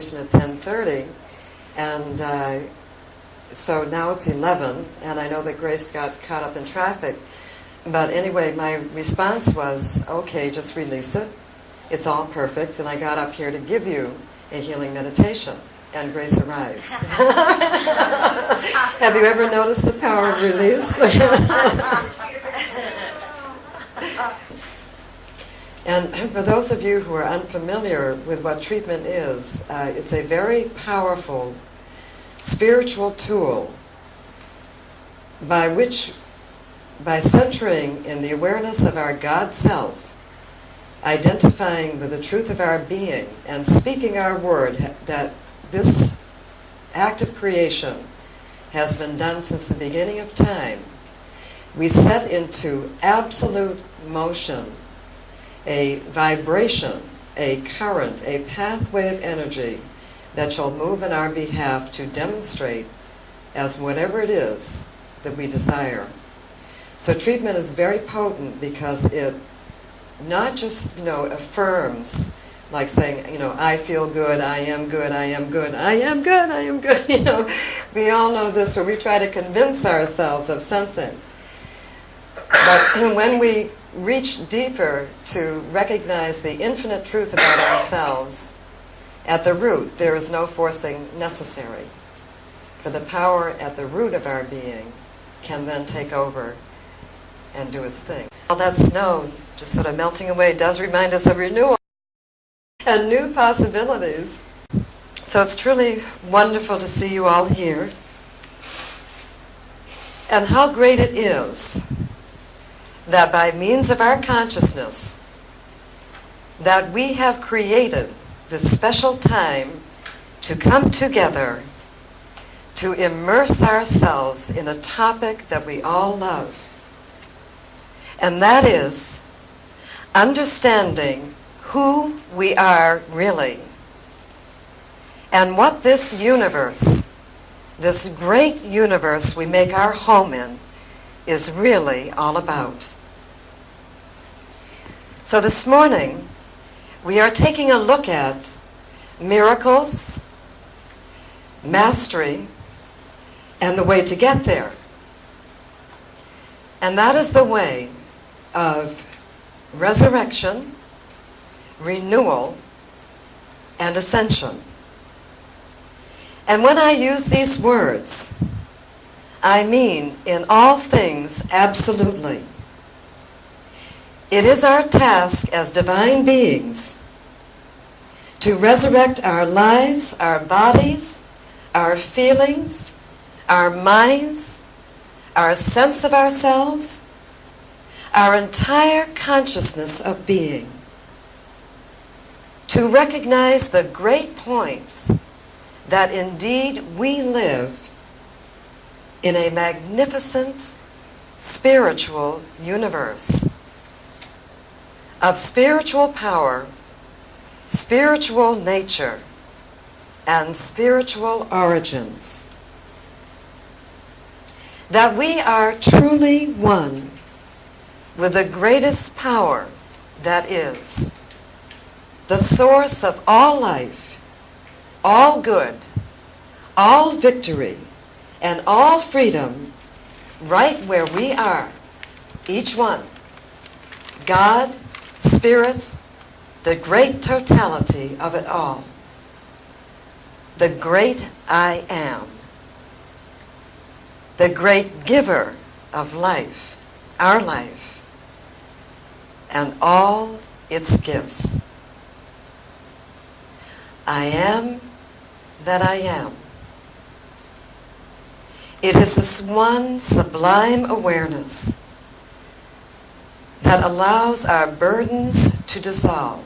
at 10:30, and so now it's 11, and I know that Grace got caught up in traffic. But anyway, my response was, okay, just release it. It's all perfect, and I got up here to give you a healing meditation, and Grace arrives. Have you ever noticed the power of release? And for those of you who are unfamiliar with what treatment is, it's a very powerful spiritual tool by centering in the awareness of our God self, identifying with the truth of our being, and speaking our word that this act of creation has been done since the beginning of time, we set into absolute motion a vibration, a current, a pathway of energy that shall move in our behalf to demonstrate as whatever it is that we desire. So treatment is very potent because it not just, affirms, like saying, I feel good, I am good, I am good, I am good, I am good. We all know this where we try to convince ourselves of something. But when we reach deeper to recognize the infinite truth about ourselves, at the root, there is no forcing necessary. For the power at the root of our being can then take over and do its thing. All that snow just sort of melting away does remind us of renewal and new possibilities. So it's truly wonderful to see you all here. And how great it is that by means of our consciousness that we have created this special time to come together to immerse ourselves in a topic that we all love. And that is understanding who we are really and what this universe, this great universe we make our home in, is really all about. So this morning, we are taking a look at miracles, mastery, and the way to get there. And that is the way of resurrection, renewal, and ascension. And when I use these words, I mean in all things absolutely. It is our task as divine beings to resurrect our lives, our bodies, our feelings, our minds, our sense of ourselves, our entire consciousness of being. To recognize the great point that indeed we live in a magnificent spiritual universe of spiritual power, spiritual nature, and spiritual origins. That we are truly one with the greatest power that is, the source of all life, all good, all victory, and all freedom, right where we are, each one. God, Spirit, the great totality of it all. The great I am. The great giver of life, our life, and all its gifts. I am that I am. It is this one sublime awareness that allows our burdens to dissolve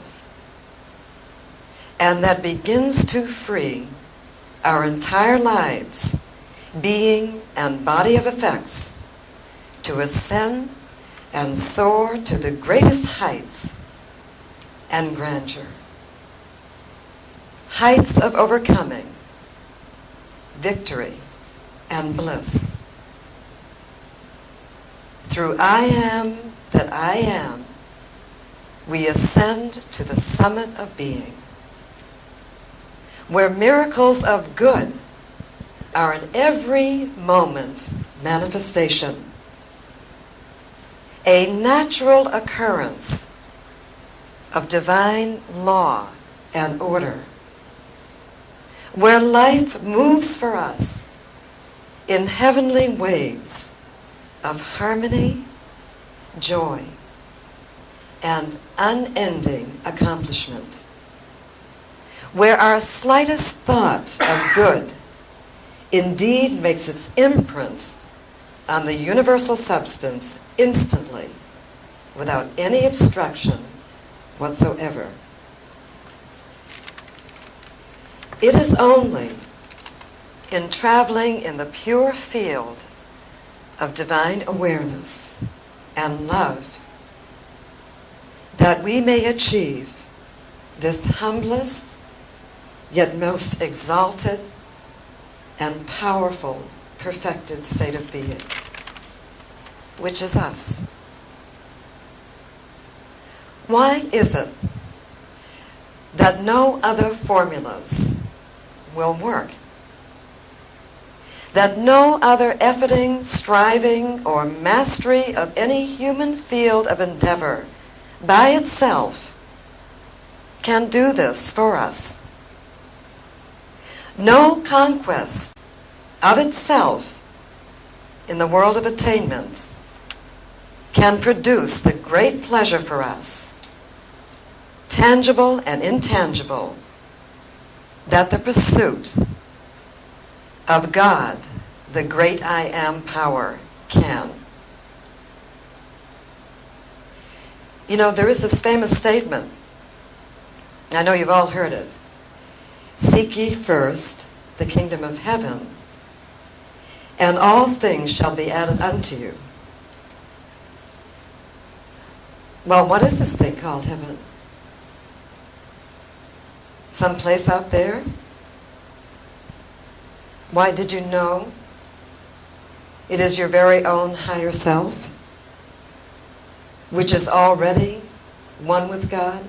and that begins to free our entire lives, being and body of effects, to ascend and soar to the greatest heights and grandeur. Heights of overcoming, victory, and bliss. Through I am that I am, we ascend to the summit of being. where miracles of good are an every moment manifestation, a natural occurrence of divine law and order, where life moves for us in heavenly waves of harmony, joy, and unending accomplishment, where our slightest thought of good indeed makes its imprint on the universal substance instantly, without any obstruction whatsoever. It is only in traveling in the pure field of divine awareness and love that we may achieve this humblest yet most exalted and powerful perfected state of being, which is us. Why is it that no other formulas will work? That no other efforting, striving, or mastery of any human field of endeavor by itself can do this for us? No conquest of itself in the world of attainment can produce the great pleasure for us, tangible and intangible, that the pursuit of God, the great I Am power, can. You know, there is this famous statement, I know you've all heard it: seek ye first the kingdom of heaven, and all things shall be added unto you. Well, what is this thing called heaven? Some place out there? Why, did you know it is your very own higher self, which is already one with God,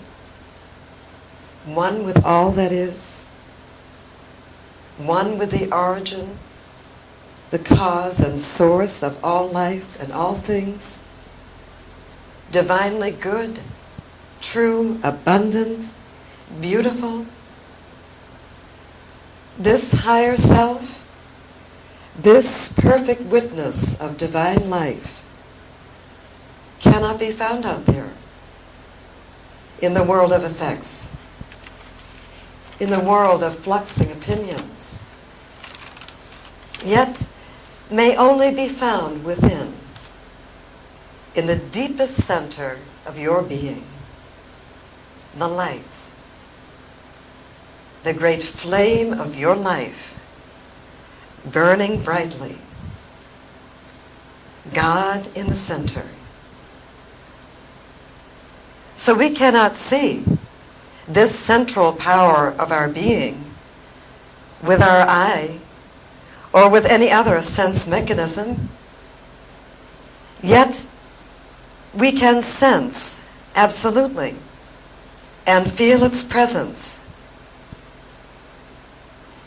one with all that is, one with the origin, the cause and source of all life and all things, divinely good, true, abundant, beautiful? This higher self, this perfect witness of divine life, cannot be found out there in the world of effects, in the world of fluxing opinions, yet may only be found within, in the deepest center of your being, the light, the great flame of your life, burning brightly, God in the center. So we cannot see this central power of our being with our eye or with any other sense mechanism. Yet we can sense absolutely and feel its presence.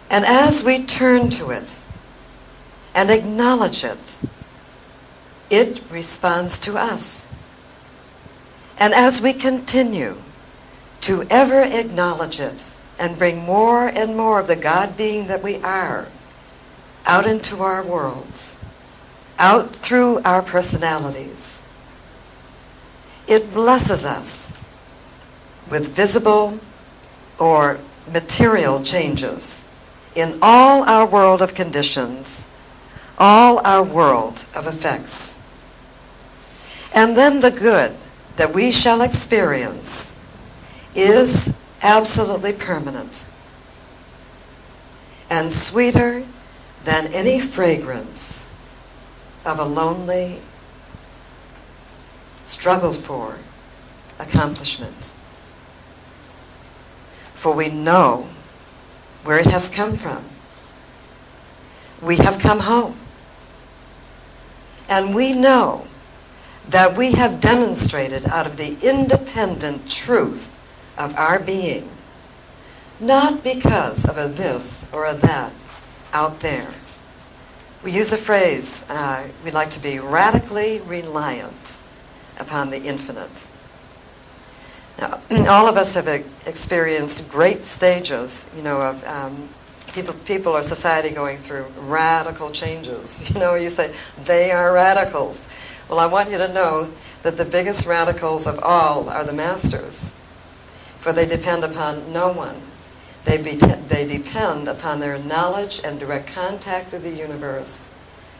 And as we turn to it and acknowledge it, it responds to us. And as we continue to ever acknowledge it and bring more and more of the God being that we are out into our worlds, out through our personalities, it blesses us with visible or material changes in all our world of conditions, all our world of effects. And then the good that we shall experience is absolutely permanent and sweeter than any fragrance of a lonely, struggled for accomplishment. For we know where it has come from. We have come home. And we know that we have demonstrated out of the independent truth of our being not because of a this or a that out there. We use a phrase, we like to be radically reliant upon the infinite. Now, all of us have experienced great stages, of people or society going through radical changes. You say, they are radicals. Well, I want you to know that the biggest radicals of all are the masters, for they depend upon no one. They depend upon their knowledge and direct contact with the universe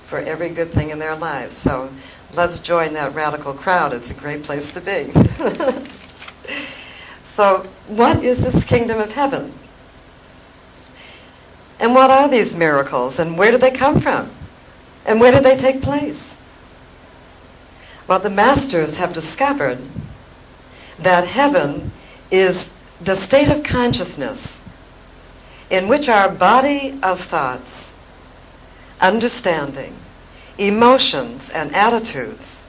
for every good thing in their lives. So let's join that radical crowd. It's a great place to be. So what is this kingdom of heaven? And what are these miracles? And where do they come from? And where do they take place? Well, the masters have discovered that heaven is the state of consciousness in which our body of thoughts, understanding, emotions, and attitudes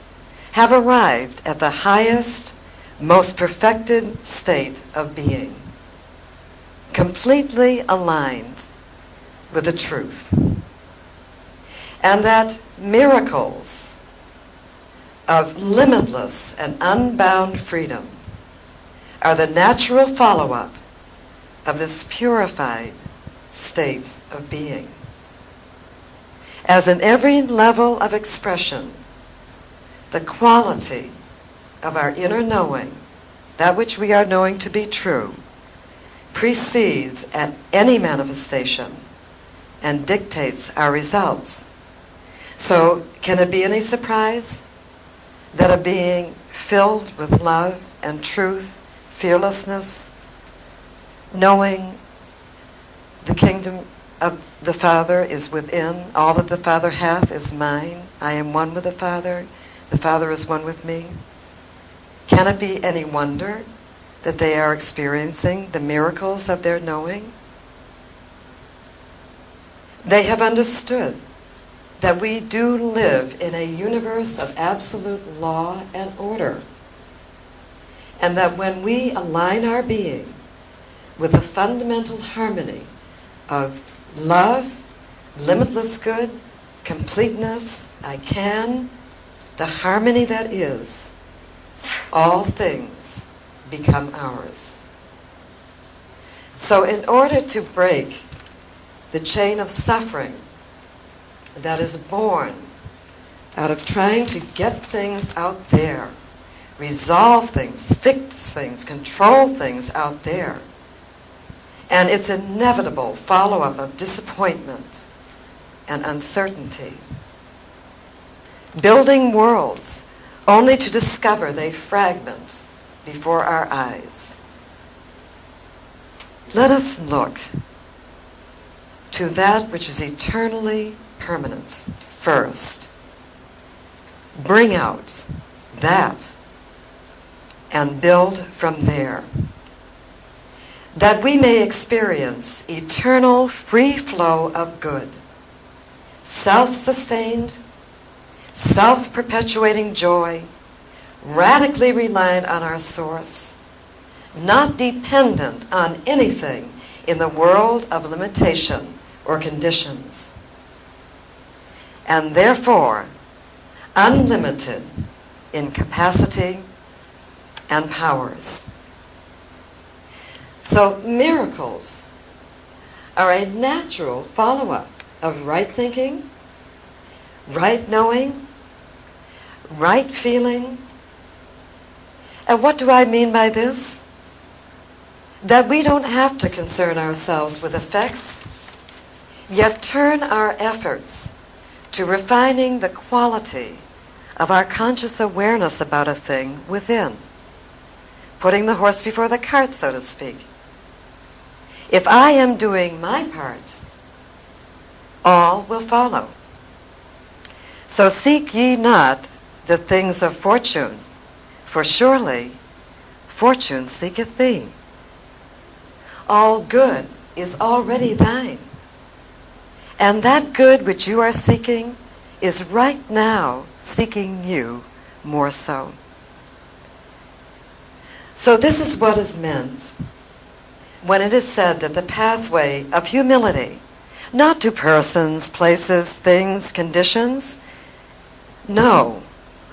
have arrived at the highest, most perfected state of being, completely aligned with the truth. And that miracles of limitless and unbound freedom are the natural follow-up of this purified state of being. As in every level of expression, the quality of our inner knowing, that which we are knowing to be true, precedes at any manifestation and dictates our results. So, can it be any surprise that a being filled with love and truth, fearlessness, knowing the kingdom of the Father is within, all that the Father hath is mine, I am one with the Father is one with me? Can it be any wonder that they are experiencing the miracles of their knowing? They have understood that we do live in a universe of absolute law and order, and that when we align our being with the fundamental harmony of love, limitless good, completeness, I can, the harmony that is, all things become ours. So in order to break the chain of suffering that is born out of trying to get things out there, resolve things, fix things, control things out there, and its inevitable follow-up of disappointment and uncertainty, building worlds only to discover they fragment before our eyes. Let us look to that which is eternally permanent first. Bring out that and build from there, that we may experience eternal free flow of good, self-sustained, self-perpetuating joy, radically reliant on our source, not dependent on anything in the world of limitation or conditions, and therefore unlimited in capacity and powers. So miracles are a natural follow-up of right thinking, right knowing, right feeling. And what do I mean by this? That we don't have to concern ourselves with effects, yet turn our efforts to refining the quality of our conscious awareness about a thing within, putting the horse before the cart, so to speak. If I am doing my part, all will follow. So seek ye not the things of fortune, for surely fortune seeketh thee. All good is already thine. And that good which you are seeking is right now seeking you more so. So this is what is meant when it is said that the pathway of humility, not to persons, places, things, conditions, no,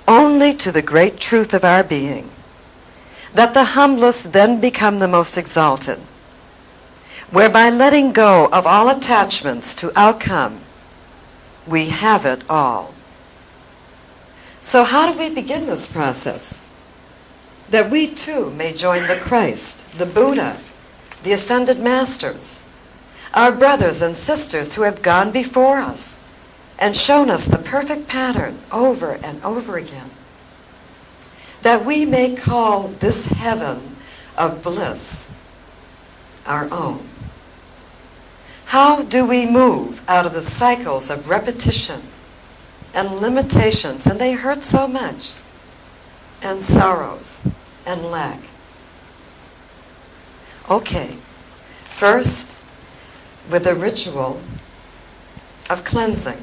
only to the great truth of our being, that the humblest then become the most exalted, whereby letting go of all attachments to outcome, we have it all. So how do we begin this process? That we too may join the Christ, the Buddha, the ascended masters, our brothers and sisters who have gone before us and shown us the perfect pattern over and over again. That we may call this heaven of bliss our own. How do we move out of the cycles of repetition and limitations, and they hurt so much, and sorrows and lack? Okay, first with the ritual of cleansing.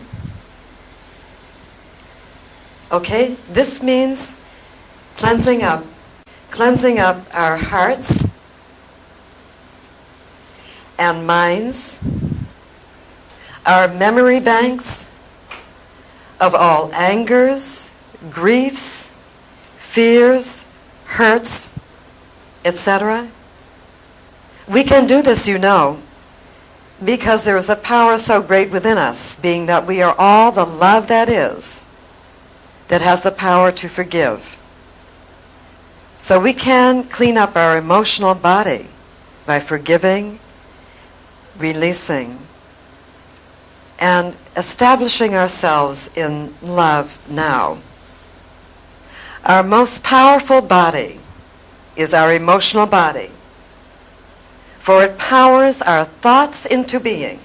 Okay, this means cleansing up our hearts and minds, our memory banks of all angers, griefs, fears, hurts, etc. We can do this, you know, because there is a power so great within us, being that we are all the love that is, that has the power to forgive. So we can clean up our emotional body by forgiving, releasing, and establishing ourselves in love now. Our most powerful body is our emotional body, for it powers our thoughts into being.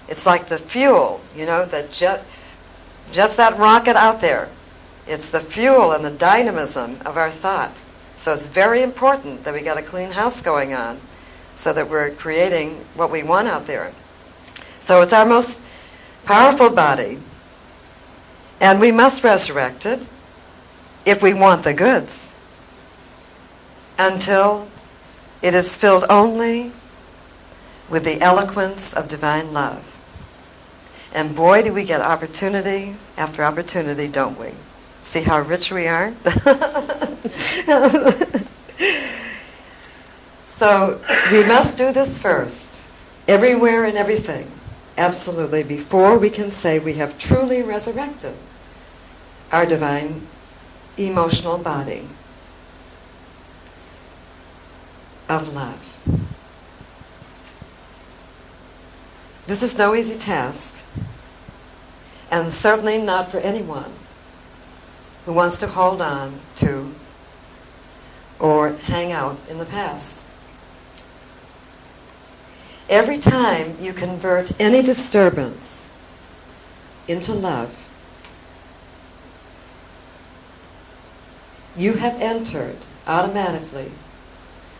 It's like the fuel, you know, that jets that rocket out there. It's the fuel and the dynamism of our thought. So it's very important that we got a clean house going on so that we're creating what we want out there. So it's our most powerful body, and we must resurrect it if we want the goods, until it is filled only with the eloquence of divine love. And boy, do we get opportunity after opportunity, don't we? See how rich we are? So we must do this first, everywhere and everything, absolutely, before we can say we have truly resurrected our divine emotional body of love. This is no easy task, and certainly not for anyone who wants to hold on to or hang out in the past. Every time you convert any disturbance into love, you have entered automatically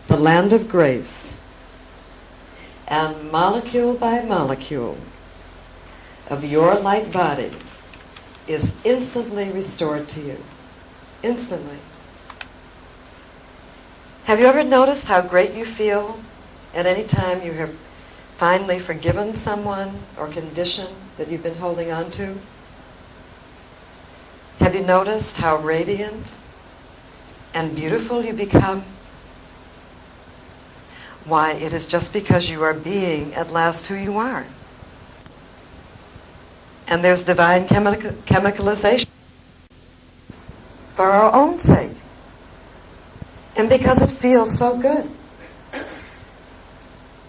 the land of grace, and molecule by molecule of your light body is instantly restored to you. Instantly. Have you ever noticed how great you feel at any time you have finally forgiven someone or condition that you've been holding on to? Have you noticed how radiant and beautiful you become? Why, it is just because you are being at last who you are. And there's divine chemicalization for our own sake. And because it feels so good.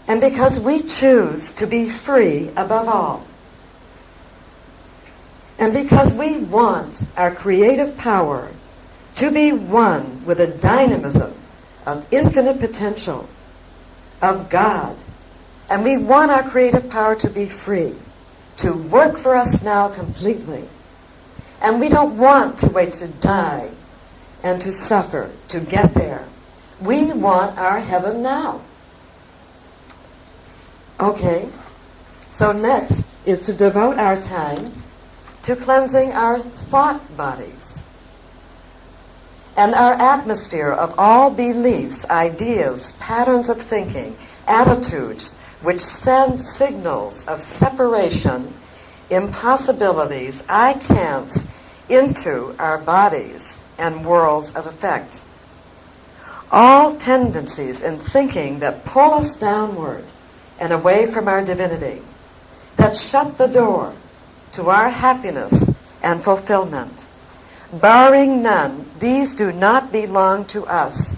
And because we choose to be free above all. And because we want our creative power to be one with a dynamism of infinite potential, of God. And we want our creative power to be free, to work for us now completely. And we don't want to wait to die and to suffer to get there. We want our heaven now. Okay, so next is to devote our time to cleansing our thought bodies and our atmosphere of all beliefs, ideas, patterns of thinking, attitudes which send signals of separation, impossibilities, I can'ts into our bodies and worlds of effect. All tendencies in thinking that pull us downward and away from our divinity, that shut the door to our happiness and fulfillment. Barring none, these do not belong to us.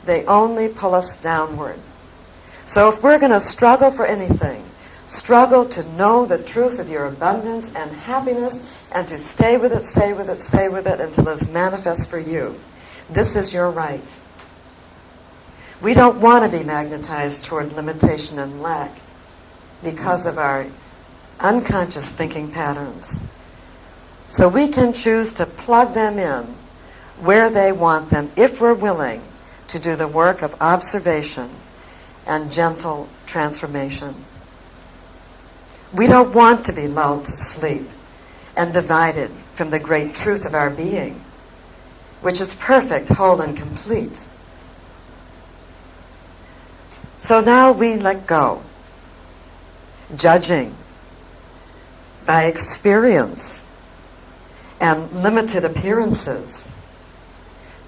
They only pull us downward. So if we're going to struggle for anything, struggle to know the truth of your abundance and happiness and to stay with it, stay with it, stay with it until it's manifest for you. This is your right. We don't want to be magnetized toward limitation and lack because of our unconscious thinking patterns. So we can choose to plug them in where they want them if we're willing to do the work of observation and gentle transformation. We don't want to be lulled to sleep and divided from the great truth of our being, which is perfect, whole, and complete. So now we let go, judging by experience and limited appearances,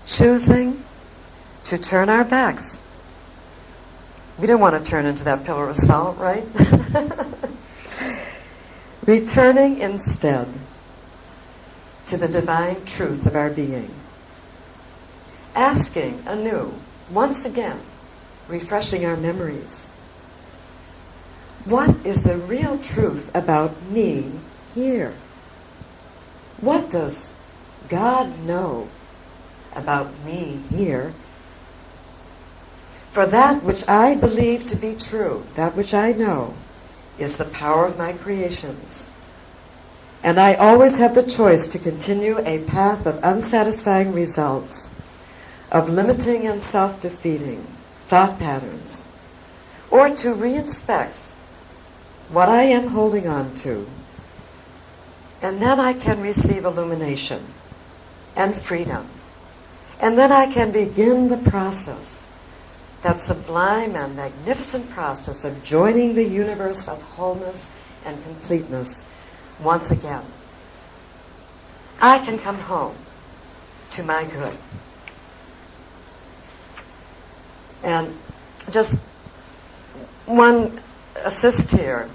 choosing to turn our backs. We don't want to turn into that pillar of salt, right? Returning instead to the divine truth of our being. Asking anew, once again, refreshing our memories. What is the real truth about me here? What does God know about me here? For that which I believe to be true, that which I know, is the power of my creations. And I always have the choice to continue a path of unsatisfying results, of limiting and self-defeating thought patterns, or to reinspect what I am holding on to. And then I can receive illumination and freedom. And then I can begin the process, that sublime and magnificent process of joining the universe of wholeness and completeness once again. I can come home to my good. And just one assist here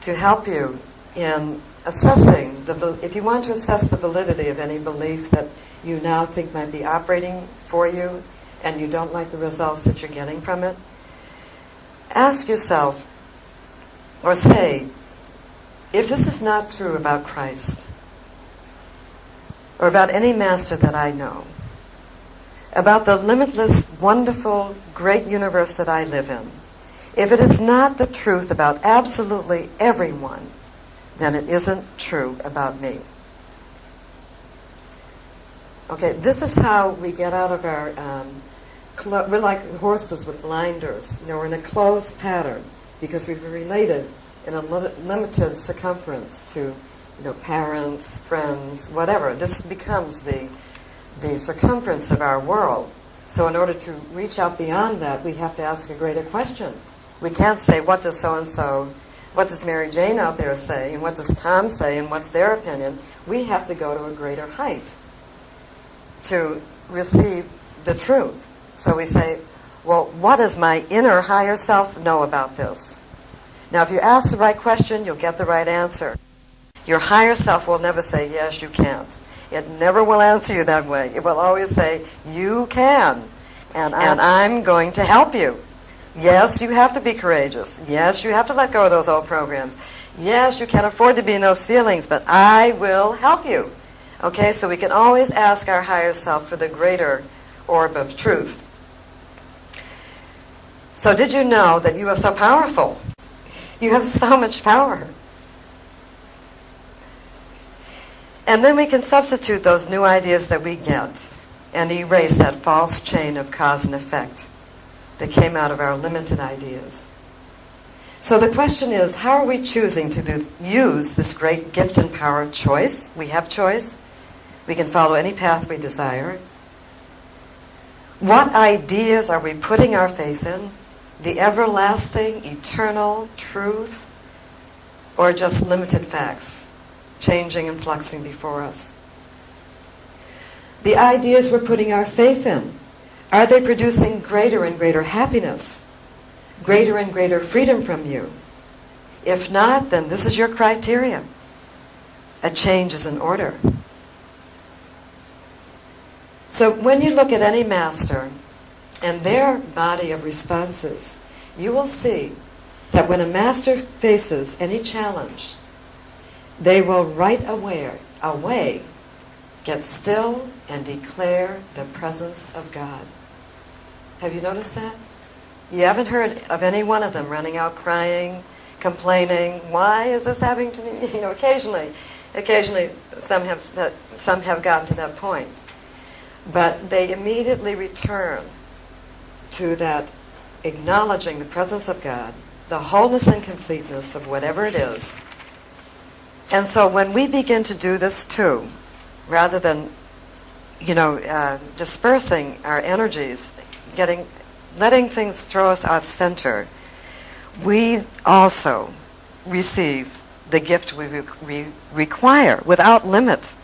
to help you in assessing, if you want to assess the validity of any belief that you now think might be operating for you and you don't like the results that you're getting from it, ask yourself, or say, if this is not true about Christ, or about any master that I know, about the limitless, wonderful, great universe that I live in, if it is not the truth about absolutely everyone, then it isn't true about me. Okay, this is how we get out of our, we're like horses with blinders. You know, we're in a closed pattern because we've related in a limited circumference to, parents, friends, whatever. This becomes the circumference of our world. So in order to reach out beyond that, we have to ask a greater question. We can't say, what does so-and-so, what does Mary Jane out there say, and what does Tom say, and what's their opinion? We have to go to a greater height to receive the truth. So we say, well, what does my inner higher self know about this? Now, if you ask the right question, you'll get the right answer. Your higher self will never say, yes, you can't. It never will answer you that way. It will always say, you can, and I'm going to help you. Yes, you have to be courageous. Yes, you have to let go of those old programs. Yes, you can't afford to be in those feelings, but I will help you. Okay, so we can always ask our higher self for the greater orb of truth. So did you know that you are so powerful? You have so much power. And then we can substitute those new ideas that we get and erase that false chain of cause and effect that came out of our limited ideas. So the question is, how are we choosing to use this great gift and power of choice? We have choice. We can follow any path we desire. What ideas are we putting our faith in? the everlasting, eternal truth, or just limited facts, changing and fluxing before us? The ideas we're putting our faith in, are they producing greater and greater happiness, greater and greater freedom from you? If not, then this is your criteria. A change is in order. So when you look at any master and their body of responses, you will see that when a master faces any challenge, they will right away get still and declare the presence of God. Have you noticed that? You haven't heard of any one of them running out crying, complaining, why is this happening to me? You know, occasionally some have gotten to that point. But they immediately return to that acknowledging the presence of God, the wholeness and completeness of whatever it is. And so when we begin to do this too, rather than, dispersing our energies, letting things throw us off center, we also receive the gift we require without limit.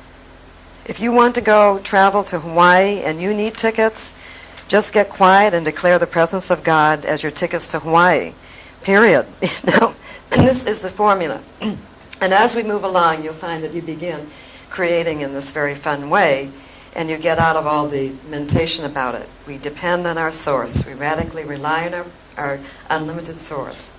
If you want to go travel to Hawaii and you need tickets, just get quiet and declare the presence of God as your tickets to Hawaii. Period. And this is the formula. And as we move along, you'll find that you begin creating in this very fun way, and you get out of all the mentation about it. We depend on our source. We radically rely on our unlimited source.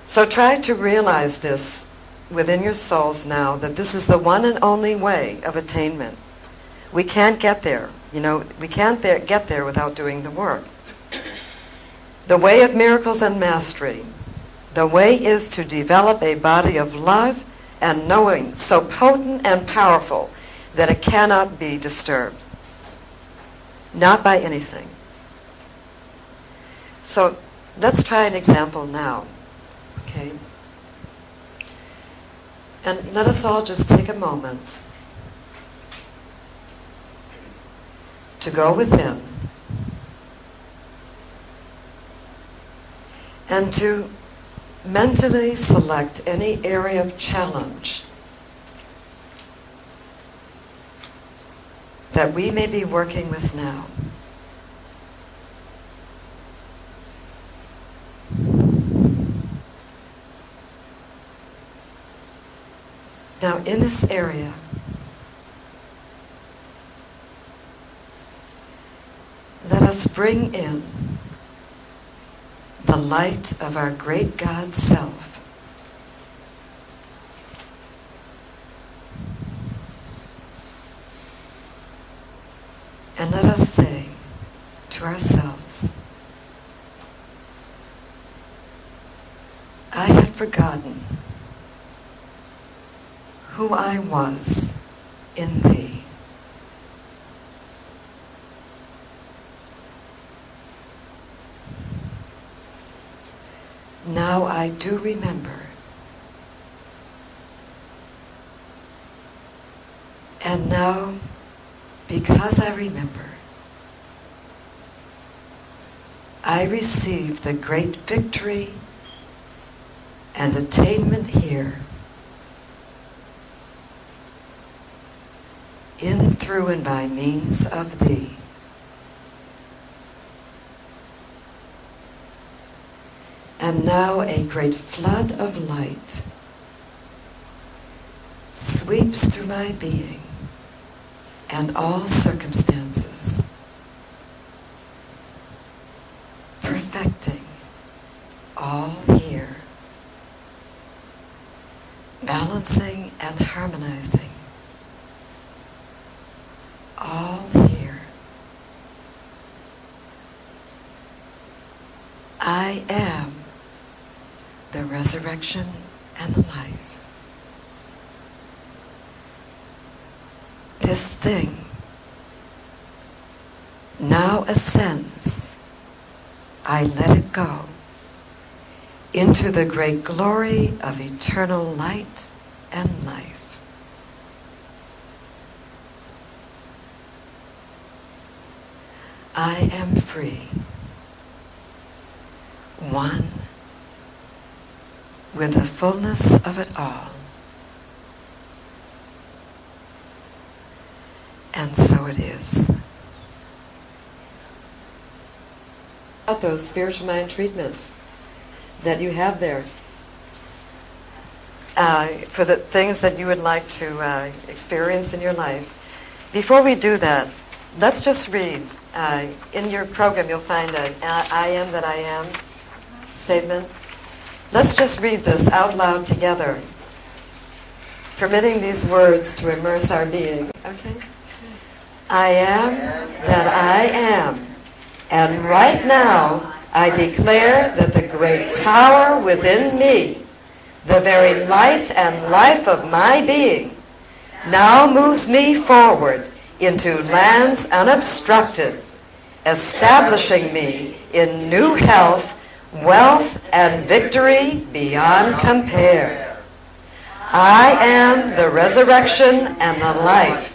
So try to realize this within your souls now, that this is the one and only way of attainment. We can't get there. We can't get there without doing the work. The way of miracles and mastery. The way is to develop a body of love and knowing so potent and powerful that it cannot be disturbed. Not by anything. So let's try an example now. Okay? And let us all just take a moment to go within and to mentally select any area of challenge that we may be working with now. Now, in this area, let us bring in the light of our great God Self. And let us say to ourselves, I had forgotten who I was in Thee. Now I do remember. And now, because I remember, I receive the great victory and attainment here, in, through, and by means of Thee. And now a great flood of light sweeps through my being and all circumstances, perfecting all here, balancing and harmonizing all here. I am the resurrection and the life. This thing now ascends. I let it go into the great glory of eternal light and life. I am free. one with the fullness of it all. And so it is. About those spiritual mind treatments that you have there, for the things that you would like to experience in your life. Before we do that, let's just read. In your program you'll find an I am that I am statement. Let's just read this out loud together, permitting these words to immerse our being. Okay? I am that I am, and right now I declare that the great power within me, the very light and life of my being, now moves me forward into lands unobstructed, establishing me in new health, wealth, and victory beyond compare. I am the resurrection and the life,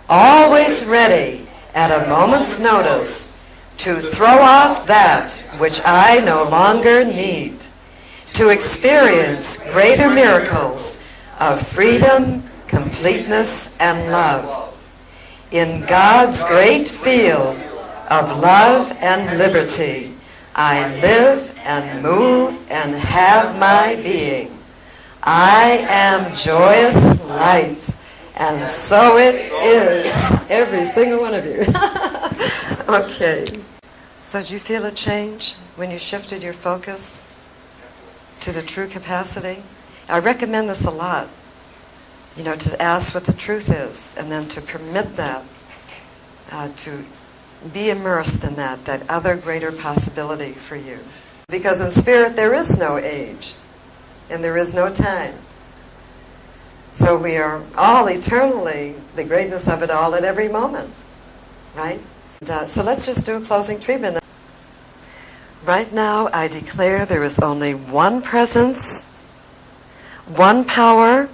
always ready at a moment's notice to throw off that which I no longer need, to experience greater miracles of freedom, completeness, and love. In God's great field of love and liberty, I live and move and have my being. I am joyous light, and so it is. Every single one of you. Okay. So did you feel a change when you shifted your focus to the true capacity? I recommend this a lot. To ask what the truth is, and then to permit that, to be immersed in that other greater possibility for you. Because in spirit there is no age, and there is no time. So we are all eternally the greatness of it all at every moment, right? So let's just do a closing treatment. Right now I declare there is only one presence, one power,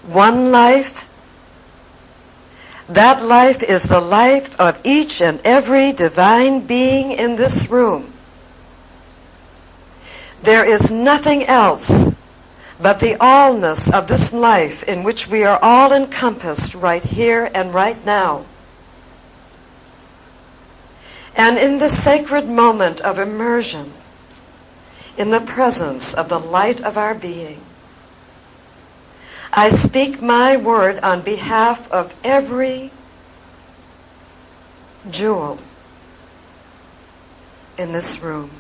one life. That life is the life of each and every divine being in this room. There is nothing else but the allness of this life in which we are all encompassed right here and right now. And in this sacred moment of immersion, in the presence of the light of our being, I speak my word on behalf of every jewel in this room.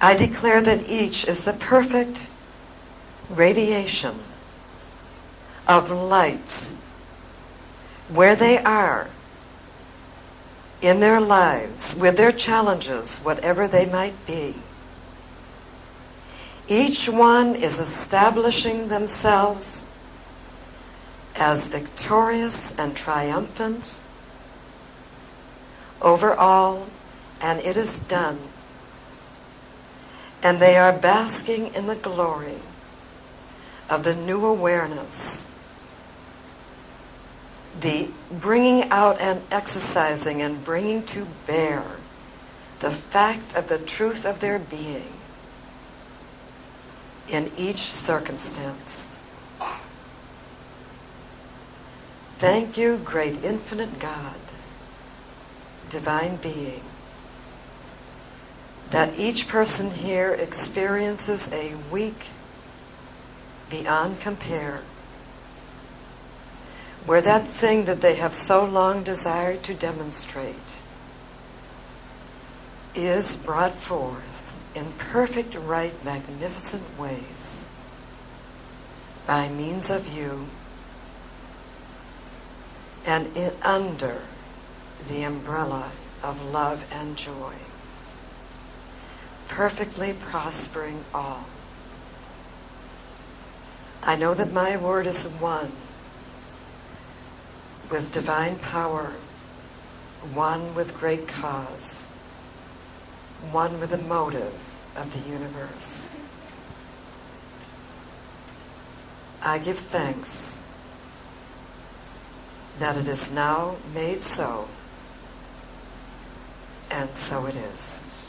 I declare that each is the perfect radiation of light where they are in their lives, with their challenges, whatever they might be. Each one is establishing themselves as victorious and triumphant over all, and it is done. And they are basking in the glory of the new awareness, the bringing out and exercising and bringing to bear the fact of the truth of their being in each circumstance. Thank you, great infinite God, divine being, that each person here experiences a week beyond compare, where that thing that they have so long desired to demonstrate is brought forth in perfect, right, magnificent ways by means of you, and under the umbrella of love and joy, perfectly prospering all. I know that my word is one with divine power, one with great cause, one with the motive of the universe. I give thanks that it is now made so, and so it is.